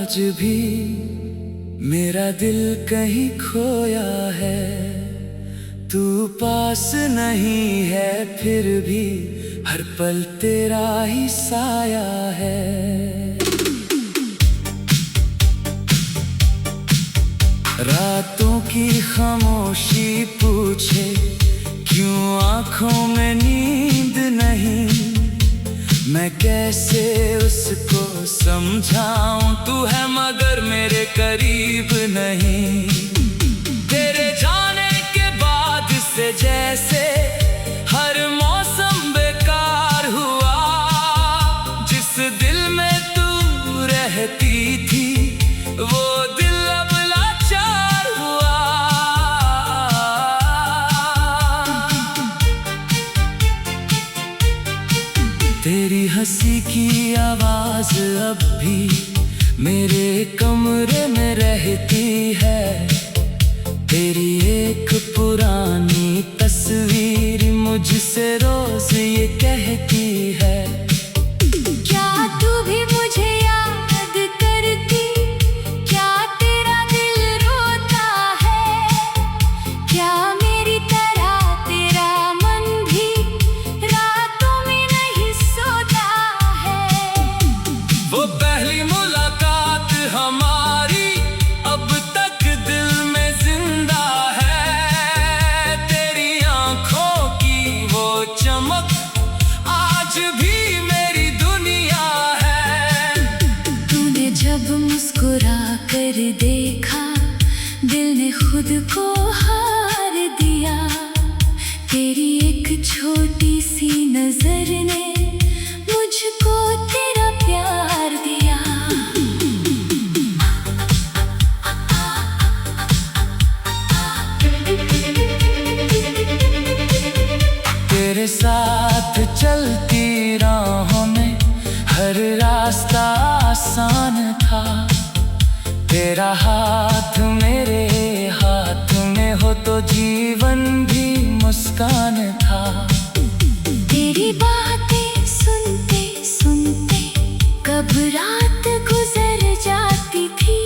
आज भी मेरा दिल कहीं खोया है। तू पास नहीं है फिर भी हर पल तेरा ही साया है। रातों की खामोशी पूछे क्यों आँखों में नींद नहीं। मैं कैसे उसको समझाऊं, तू है मगर मेरे करीब नहीं। तेरे जाने के बाद से जैसे हर मौसम बेकार हुआ। जिस दिल में तू रहती थी वो दिल अब लाचार हुआ। तेरी हंसी की आवाज अब भी मेरे कमरे में रहती है। तेरी एक पुरानी तस्वीर मुझसे रोज ये कहती है, क्या तू भी मुझे याद करती, क्या तेरा दिल रोता है, क्या मेरी तरह तेरा मन भी रातों में नहीं सोता है। वो पहली मुलाकात हमारी अब तक दिल में जिंदा है। तेरी आंखों की वो चमक आज भी मेरी दुनिया है। तूने जब मुस्कुरा कर देखा दिल ने खुद को हार दिया। तेरी एक छोटी सी नजर ने मुझको तेरा प्यार दिया। तेरे साथ चलती राहों में हर रास्ता आसान था। तेरा हाथ मेरे हाथ में हो तो जीवन भी मुस्कान था। तेरी बातें सुनते सुनते कब रात गुजर जाती थी।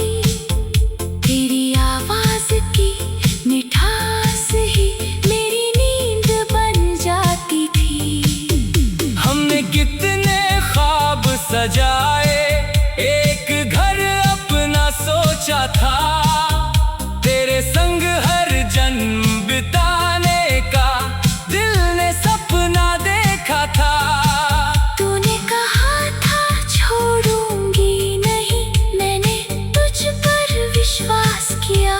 तेरी आवाज की मिठास ही मेरी नींद बन जाती थी। हमने कितने ख्वाब सजाए, एक घर अपना सोचा था। तेरे संग हर जन्म बिताने का दिल ने सपना देखा था। तूने कहा था छोड़ूंगी नहीं, मैंने तुझ पर विश्वास किया।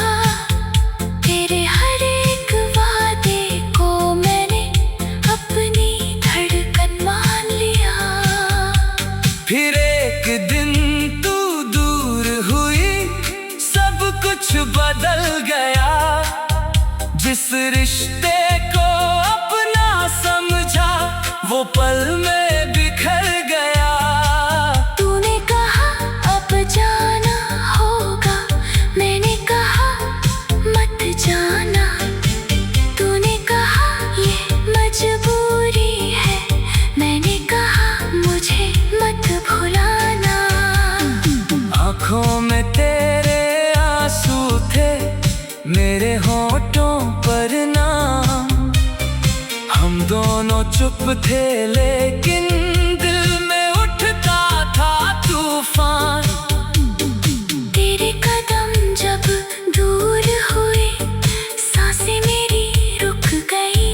तेरे हर एक वादे को मैंने अपनी धड़कन मान लिया। फिर एक दिन तू दूर हुई, सब कुछ बदल गया। जिस रिश्ते को अपना समझा वो पल में बिखर गया। तूने कहा अब जाना होगा, मैंने कहा मत जाना। तूने कहा ये मजबूरी है, मैंने कहा मुझे मत भुलाना। आँखों में तेरे आंसू थे, मेरे होठों पर नाम। हम दोनों चुप थे लेकिन दिल में उठता था तूफान। तेरे कदम जब दूर हुए सांसें मेरी रुक गई।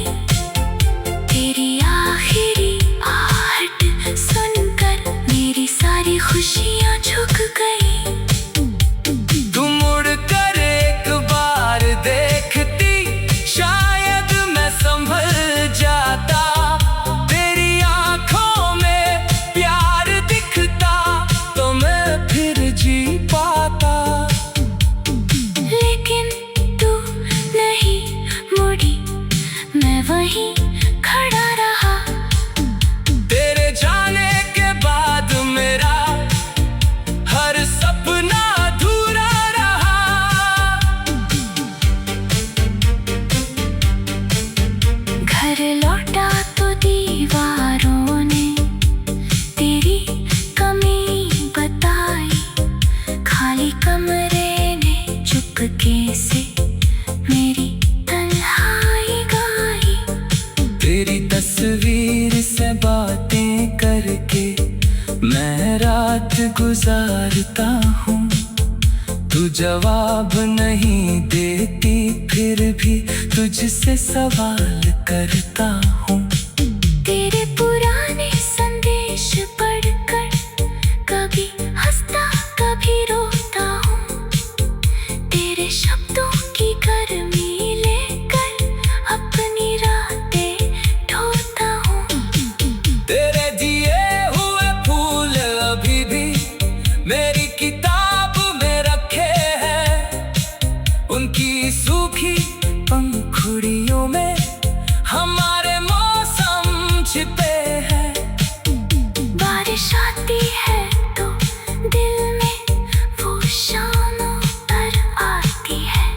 तेरी आखिरी आहट सुनकर मेरी सारी खुशियाँ झुक गई। तू मुड़ कर एक बार देखती शायद मैं संभल जाता। तेरी आंखों जवाब नहीं देती, फिर भी तुझसे सवाल करता हूँ। तेरे पुराने संदेश पढ़कर कभी हंसता कभी रोता हूँ। तेरे शब्दों की गर्मी लेकर अपनी रातें ढोता हूँ। तेरे दिए हुए फूल अभी भी मेरी किताब में रखे हैं। उनकी सूखी पंखुड़ियों में हमारे मौसम छिपे हैं। बारिश आती है तो दिल में वो शाम पर आती है,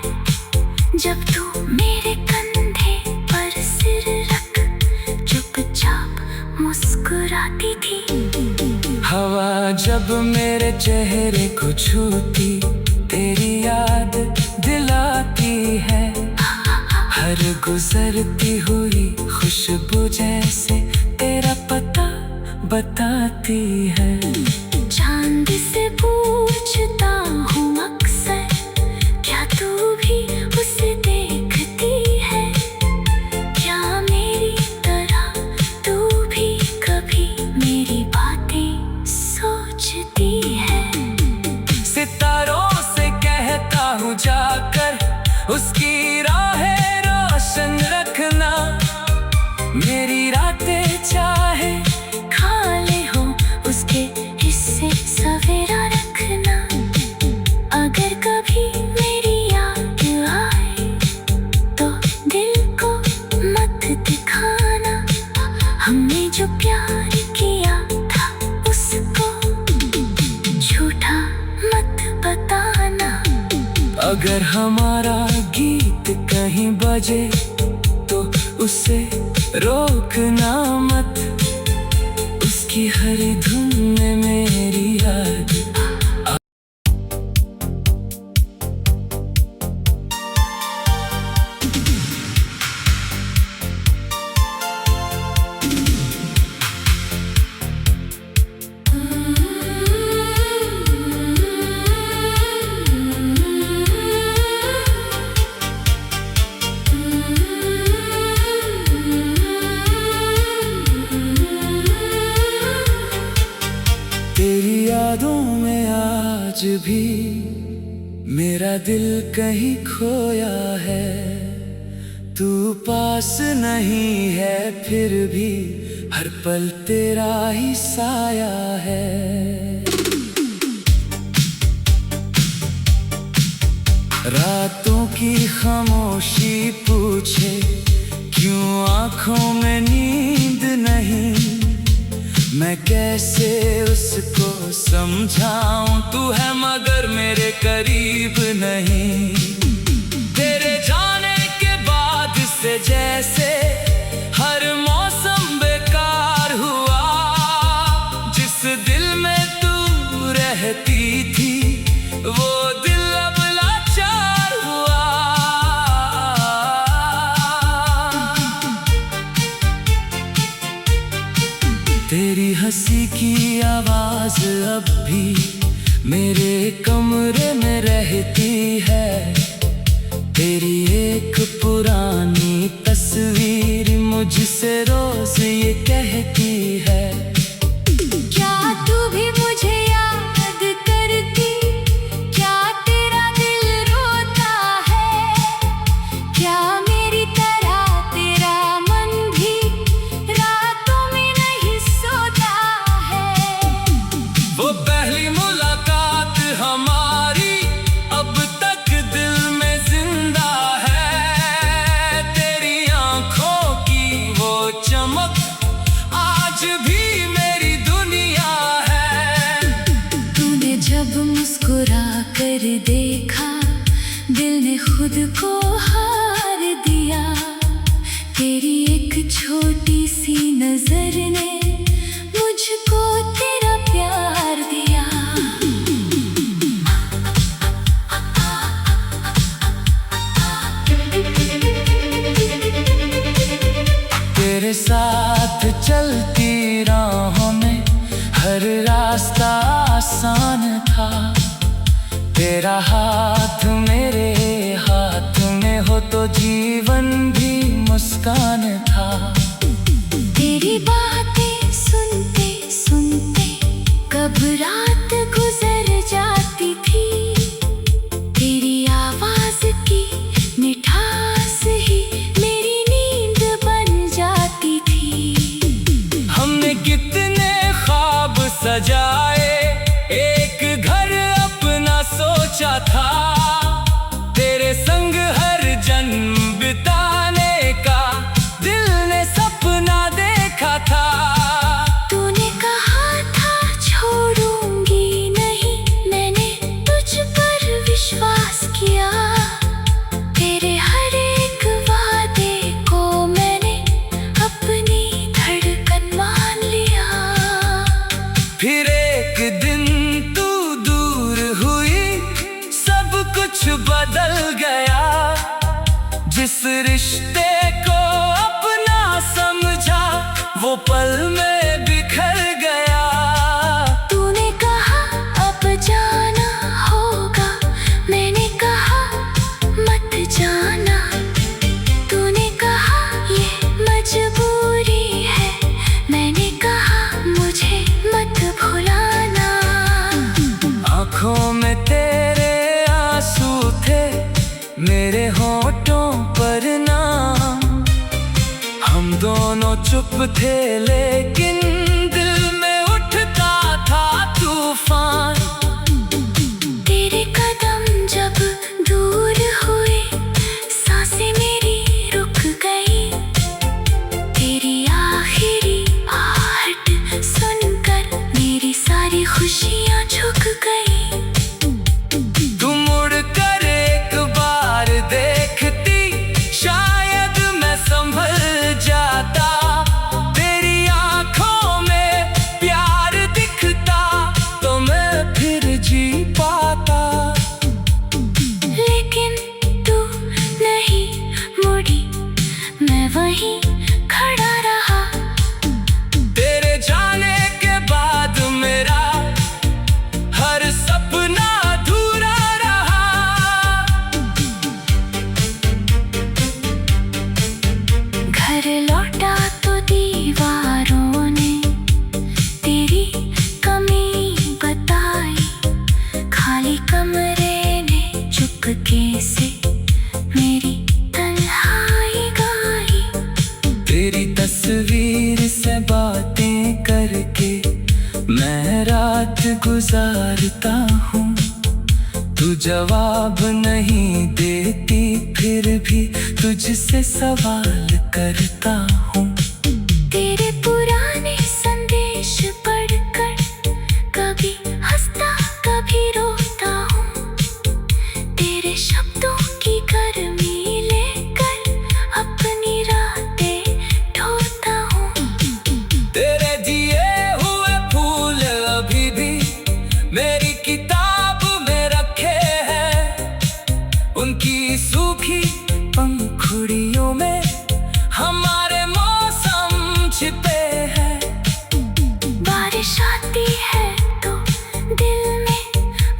जब तू मेरे कंधे पर सिर रख चुपचाप मुस्कुराती थी। हवा जब मेरे चेहरे को छूती, तेरी याद दिलाती है। हर गुजरती हुई खुशबू जैसे तेरा पता बताती है। चांद से पूछता हूँ अक्सर, क्या तू भी उसे देखती है? क्या मेरी तरह तू भी कभी मेरी बातें सोचती है? सितारों से कहता हूँ जाकर, उसकी राहें रोशन रखना। मेरी रातें चाहे खाली हो उसके हिस्से सवेरा रखना। अगर कभी मेरी याद आए तो दिल को मत दिखाना। हमने जो प्यार किया था उसको झूठा मत बताना। अगर हमारा गीत कहीं बजे तो उसे रोकना मत। उसकी हर धुन में मेरी याद। तेरी यादों में आज भी मेरा दिल कहीं खोया है। तू पास नहीं है फिर भी हर पल तेरा ही साया है। रातों की खामोशी पूछे क्यों आंखों में नींद नहीं। मैं कैसे उसको समझाऊं, तू है मगर मेरे करीब नहीं। तेरे जाने के बाद से जैसे हर मौसम बेकार हुआ। जिस दिल में तू रहती थी वो दिल अब लाचार हुआ। तेरी हंसी की आवाज अब भी मेरे कमरे में रहती है। तेरी एक पुरानी तस्वीर मुझसे रोज ये कहती है। क्या तू भी मुझे याद करती? क्या तेरा दिल रोता है? क्या मेरी तरह तेरा मन भी रातों में नहीं सोता है? वो पहली मुलाकात हमारी अब तक दिल में जिंदा है। तेरी आंखों की वो चमक आज भी मेरी दुनिया है। तूने जब मुस्कुरा कर देखा दिल ने खुद को हार दिया। तेरी एक छोटी सी नजर ने मुझको तेरा प्यार दिया। तेरे साथ चलती राहों में हर रास्ता आसान था। तेरा हाथ मेरे हाथ में हो तो जीवन भी मुस्कान था। तेरी बातें सुनते सुनते कब रात गुजर जाती थी। तेरी आवाज की मिठास ही मेरी नींद बन जाती थी। हमने कितने ख्वाब सजाए, एक घर अपना सोचा था। तेरे संग हर जन्म बिताने का दिल ने सपना देखा था। तूने कहा था छोड़ूंगी नहीं, मैंने तुझ पर विश्वास किया। तेरे हर एक वादे को मैंने अपनी धड़कन मान लिया। फिर एक दिन तू दूर हुई, सब कुछ बदल गया। जिस रिश्ते को अपना समझा वो पल में बिखर गया। तूने कहा अब जाना होगा, मैंने कहा मत जाना। तूने कहा ये मजबूरी है, मैंने कहा मुझे मत भुलाना। आँखों में तेरे आंसू थे, मेरे होठों पर नाम। हम दोनों चुप थे लेकिन दिल में उठता था तूफान। तेरे कदम जब दूर हुए, सांसें मेरी रुक गई। तेरी आखिरी आहट सुनकर मेरी सारी खुशियाँ झुक गई। तू मुड़ कर एक बार देखती, शायद मैं संभल जाता। तेरी आंखों में प्यार दिखता तो मैं फिर जी पाता। लेकिन तू नहीं मुड़ी, मैं वहीं खड़ा रहा। तेरे जाने के बाद मेरा हर सपना अधूरा रहा। घर लौटा तो दीवारों ने तेरी कमी बताई। खाली कमरे ने चुपके से मेरी तन्हाई गाई। तेरी तस्वीर से बातें करके मैं रात गुजारता हूँ। तू जवाब नहीं देती फिर भी तुझसे सवाल करता हूँ। तेरे पुराने संदेश पढ़कर कभी हंसता कभी रोता हूँ। तेरे शब्दों की गर्मी लेकर अपनी रातें ढोता हूँ। तेरे दिए हुए फूल अभी भी मेरी किताब में रखे हैं। उनकी सूखी पंखुड़ियों में हमारे मौसम छिपे हैं। बारिश आती है तो दिल में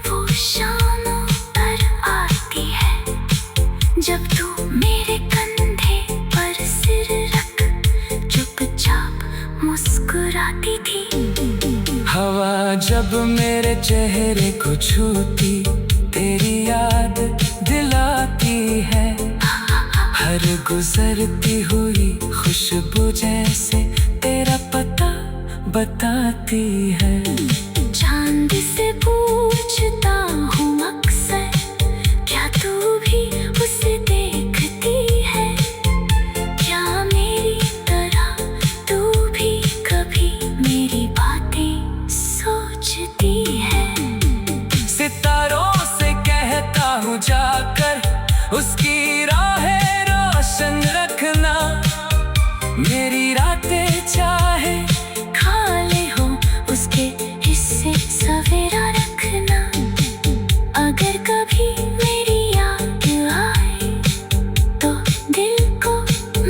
वो शाम उतर आती है। जब तू मेरे कंधे पर सिर रख चुपचाप मुस्कुराती थी। हवा जब मेरे चेहरे को छूती, तेरी याद दिलाती है। हर गुजरती हुई खुशबू जैसे तेरा पता बताती है। चांद से पूछता हूँ अक्सर, क्या तू भी उसे देखती है? क्या मेरी तरह तू भी कभी मेरी बातें सोचती है? सितारों से कहता हूँ जाकर उसकी राहें रोशन रखना। मेरी रातें चाहे खाली हो उसके हिस्से सवेरा रखना। अगर कभी मेरी याद आए तो दिल को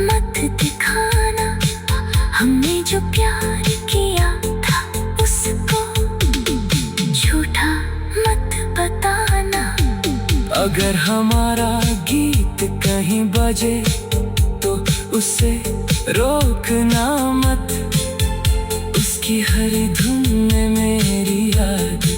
मत दिखाना। हमने जो प्यार किया था उसको झूठा मत बताना। अगर हमारा गीत कहीं बजे तो उसे रोकना मत, उसकी हर धुन में मेरी याद।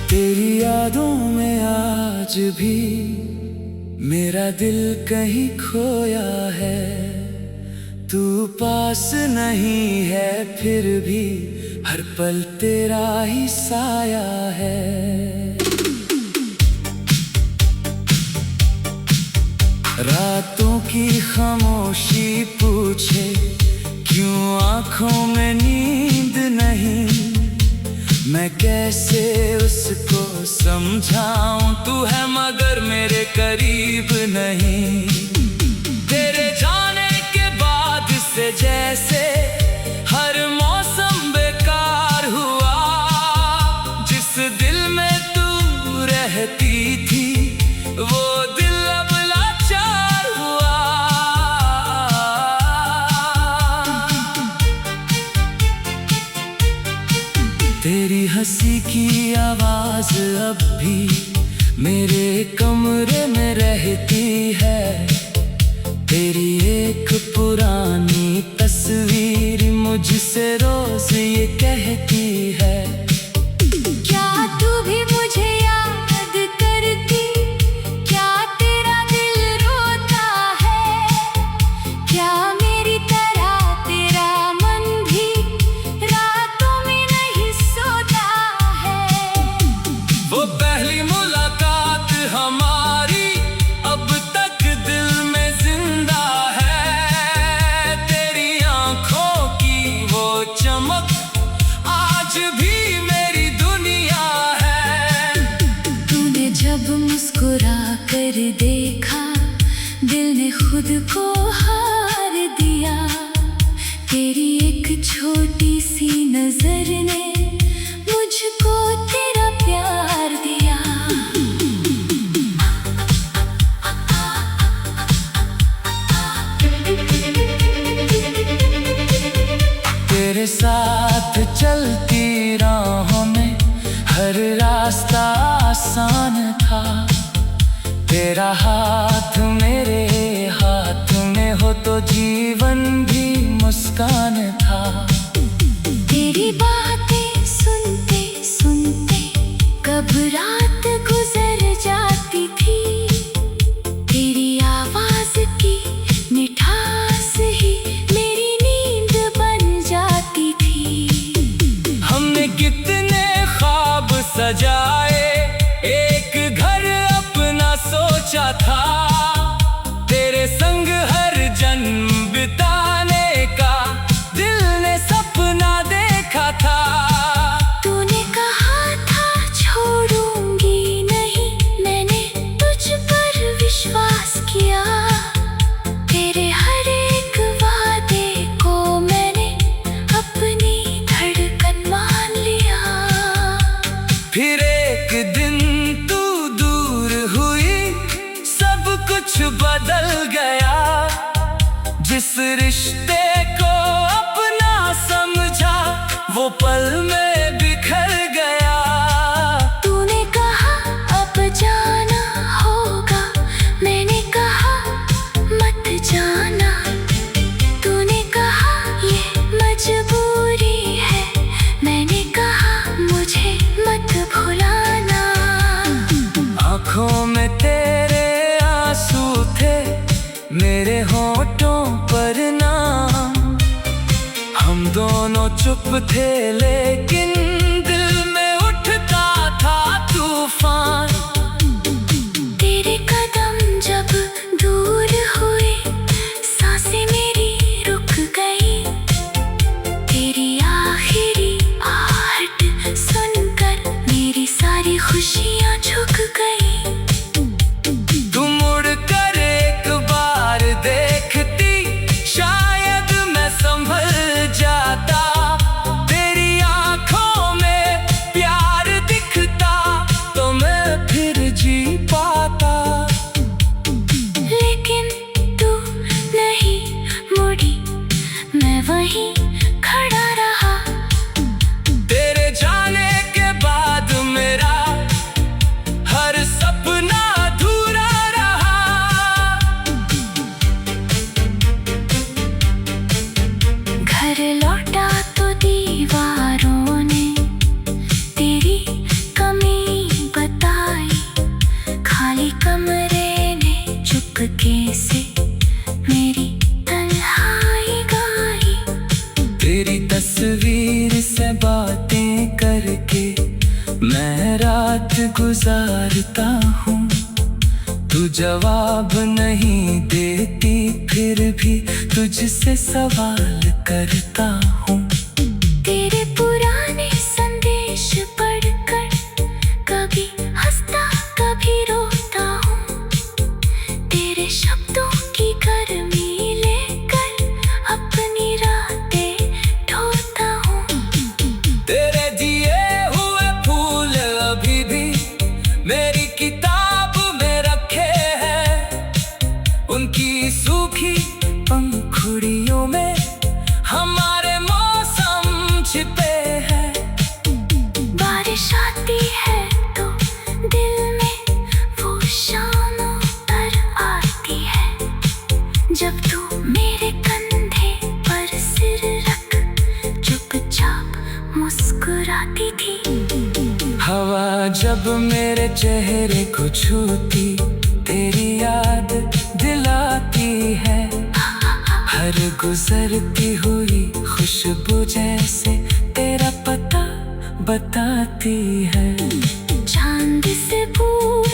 तेरी यादों में आज भी मेरा दिल कहीं खोया है। तू पास नहीं है फिर भी हर पल तेरा ही साया है। रातों की खामोशी पूछे क्यों आँखों में नींद नहीं, मैं कैसे उसको समझाऊं, तू है मगर मेरे करीब नहीं। तेरे जाने के बाद से जैसे हर मौसम बेकार हुआ, जिस दिल में तू रहती थी वो दिल अब लाचार हुआ। तेरी हंसी की आवाज अब भी मेरे कमरे में रहती है। तेरी एक पुरानी तस्वीर मुझसे रोज ये कहती है, क्या तू भी मुझे याद करती, क्या तेरा दिल रोता है, क्या मेरी तरह तेरा मन भी रातों में नहीं सोता है। वो पहली मुलाकात हमारी अब तक दिल में जिंदा है। तेरी आंखों की वो चमक आज भी मेरी दुनिया है। तूने जब मुस्कुरा कर देखा दिल ने खुद को हार दिया। तेरी एक छोटी सी नजर ने मुझको तेरा प्यार दिया। तेरे साथ चलती राहों में हर रास्ता आसान था। तेरा हाथ मेरे हाथ में हो तो जीवन भी मुस्कान था। तेरी बातें सुनते सुनते कब रात गुजर जाती थी। तेरी आवाज की मिठास ही मेरी नींद बन जाती थी। हमने कितने ख्वाब सजाए, एक घर अपना सोचा था। तेरे संग हर जन्म बिताने का दिल ने सपना देखा था। तूने कहा था छोड़ूंगी नहीं, मैंने तुझ पर विश्वास किया। तेरे हर एक वादे को मैंने अपनी धड़कन मान लिया। फिर एक दिन तू दूर हुई, सब कुछ बदल गया। जिस रिश्ते को अपना समझा वो पल में बिखर गया। तूने कहा अब जाना होगा, मैंने कहा मत जाना। तूने कहा ये मजबूरी है, मैंने कहा मुझे मत भुलाना। आँखों में तेरे आंसू थे, मेरे होठों पर नाम। हम दोनों चुप थे लेकिन दिल में उठता था तूफान। तेरे कदम जब दूर हुए सांसें मेरी रुक गई। तेरी आखिरी आहट सुनकर मेरी सारी खुशियाँ झुक गई। तू मुड़ कर एक जवाब नहीं देती, फिर भी तुझसे सवाल करता हूँ। तेरे पुराने संदेश पढ़कर कभी हंसता कभी रोता हूँ। तेरे शब्दों की गर्मी लेकर अपनी रातें ढोता हूँ। तेरे दिए हुए फूल अभी भी मेरी किताब में रखे हैं, उनकी सूखी पंखुड़ियों में हमारे मौसम छिपे हैं। बारिश आती है तो दिल में वो शाम उतर आती है, जब तू मेरे कंधे पर सिर रख चुपचाप मुस्कुराती थी। हवा जब मेरे चेहरे को छूती, तेरी याद दिलाती है। हर गुजरती हुई खुशबू जैसे तेरा पता बताती है। चांद से पूछ